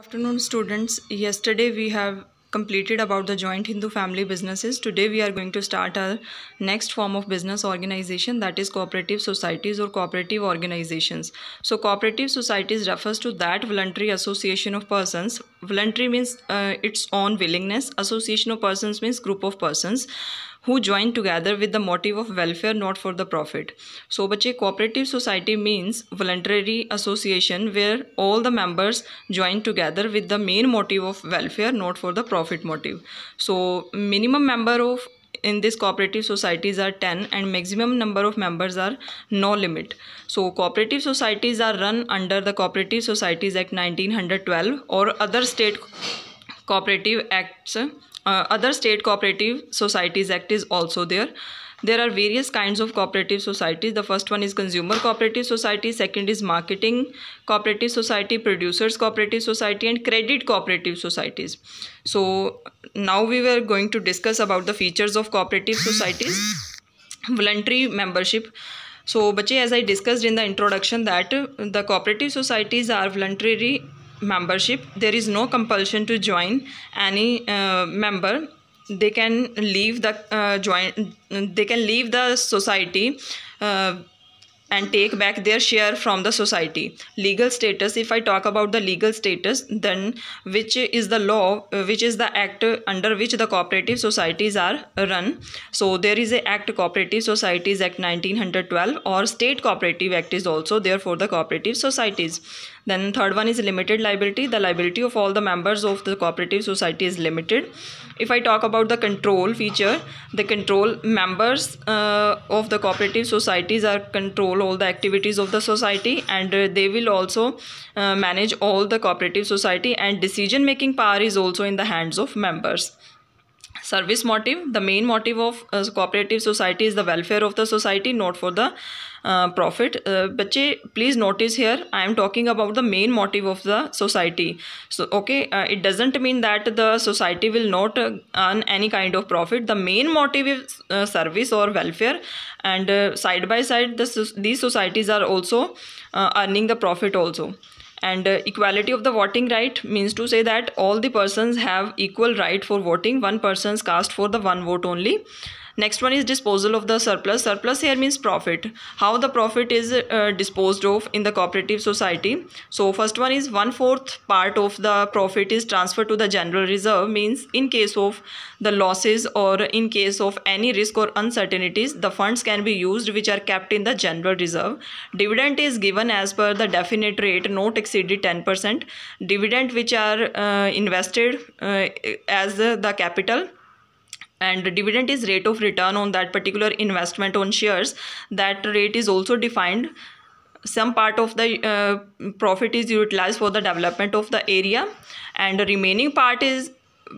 Afternoon students, yesterday we have completed about the joint Hindu family businesses. Today we are going to start our next form of business organization, that is cooperative societies or cooperative organizations. So cooperative societies refers to that voluntary association of persons. Voluntary means its own willingness. Association of persons means group of persons who join together with the motive of welfare, not for the profit. So बच्चे cooperative society means voluntary association where all the members join together with the main motive of welfare, not for the profit motive. So minimum member of in this cooperative societies are 10 and maximum number of members are no limit. So cooperative societies are run under the Cooperative Societies Act 1912 or other state cooperative acts. Other state cooperative societies act is also there. There are various kinds of cooperative societies. The first one is consumer cooperative society, second is marketing cooperative society, producers cooperative society, and credit cooperative societies. So now we were going to discuss about the features of cooperative societies. Voluntary membership. So bache, as I discussed in the introduction that the cooperative societies are voluntary membership. There is no compulsion to join any member. They can leave the they can leave the society and take back their share from the society. Legal status, if I talk about the legal status, then which is the law, which is the act under which the cooperative societies are run. So there is a act, Cooperative Societies Act 1912, or State Cooperative Act is also there for the cooperative societies. Then third one is limited liability. The liability of all the members of the cooperative society is limited. If I talk about the control feature, the control members of the cooperative societies are control all the activities of the society, and they will also manage all the cooperative society, and decision making power is also in the hands of members. Service motive, the main motive of cooperative society is the welfare of the society, not for the profit. Bache, please notice here I am talking about the main motive of the society. So okay, it doesn't mean that the society will not earn any kind of profit. The main motive is service or welfare, and side by side these societies are also earning the profit also. And equality of the voting right means to say that all the persons have equal right for voting. One person's cast for the one vote only. Next one is disposal of the surplus. Surplus here means profit. How the profit is disposed of in the cooperative society. So first one is 1/4 part of the profit is transferred to the general reserve. Means in case of the losses or in case of any risk or uncertainties, the funds can be used which are kept in the general reserve. Dividend is given as per the definite rate not exceeded 10%. Dividend which are invested as the capital, and dividend is rate of return on that particular investment on shares. That rate is also defined. Some part of the profit is utilized for the development of the area, and the remaining part is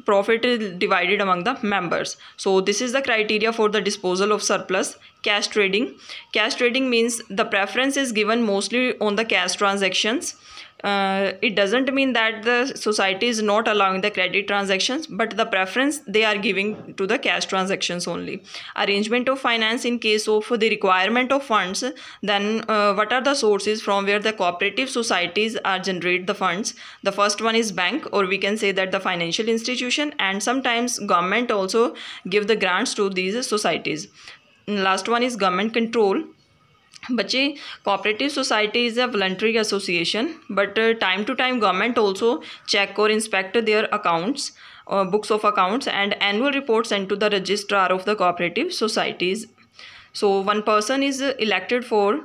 profit is divided among the members. So this is the criteria for the disposal of surplus. Cash trading. Cash trading means the preference is given mostly on the cash transactions. It doesn't mean that the society is not allowing the credit transactions, but the preference they are giving to the cash transactions only. Arrangement of finance in case of the requirement of funds, then what are the sources from where the cooperative societies are generate the funds. The first one is bank, or we can say that the financial institution, and sometimes government also give the grants to these societies. Last one is government control. Bache, cooperative society is a voluntary association, but time to time government also check or inspect their accounts, books of accounts, and annual reports sent to the registrar of the cooperative societies. So one person is elected for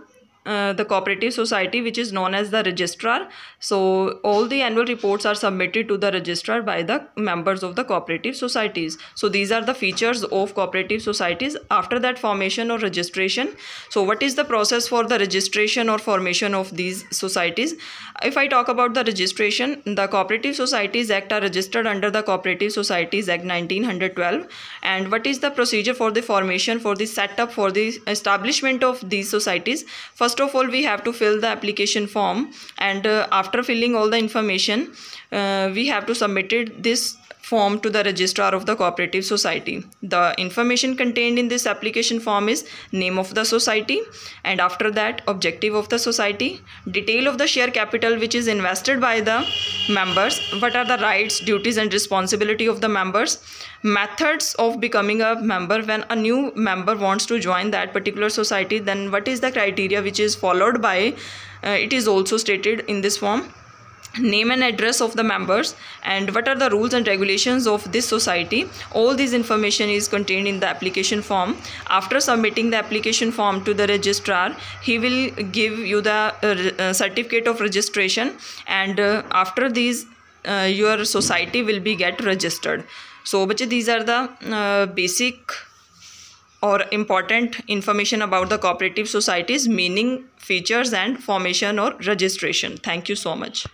the cooperative society, which is known as the registrar. So all the annual reports are submitted to the registrar by the members of the cooperative societies. So these are the features of cooperative societies. After that, formation or registration. So what is the process for the registration or formation of these societies? If I talk about the registration, the Cooperative Societies Act are registered under the Cooperative Societies Act 1912. And what is the procedure for the formation, for the setup, for the establishment of these societies? First of all, we have to fill the application form, and after filling all the information, we have to submit this form to the registrar of the cooperative society. The information contained in this application form is name of the society, and after that objective of the society, detail of the share capital which is invested by the members, what are the rights, duties and responsibility of the members, methods of becoming a member. When a new member wants to join that particular society, then what is the criteria which is followed by, it is also stated in this form. Name and address of the members, and what are the rules and regulations of this society. All this information is contained in the application form. After submitting the application form to the registrar, he will give you the certificate of registration, and after these your society will be get registered. So bache, these are the basic or important information about the cooperative societies, meaning, features and formation or registration. Thank you so much.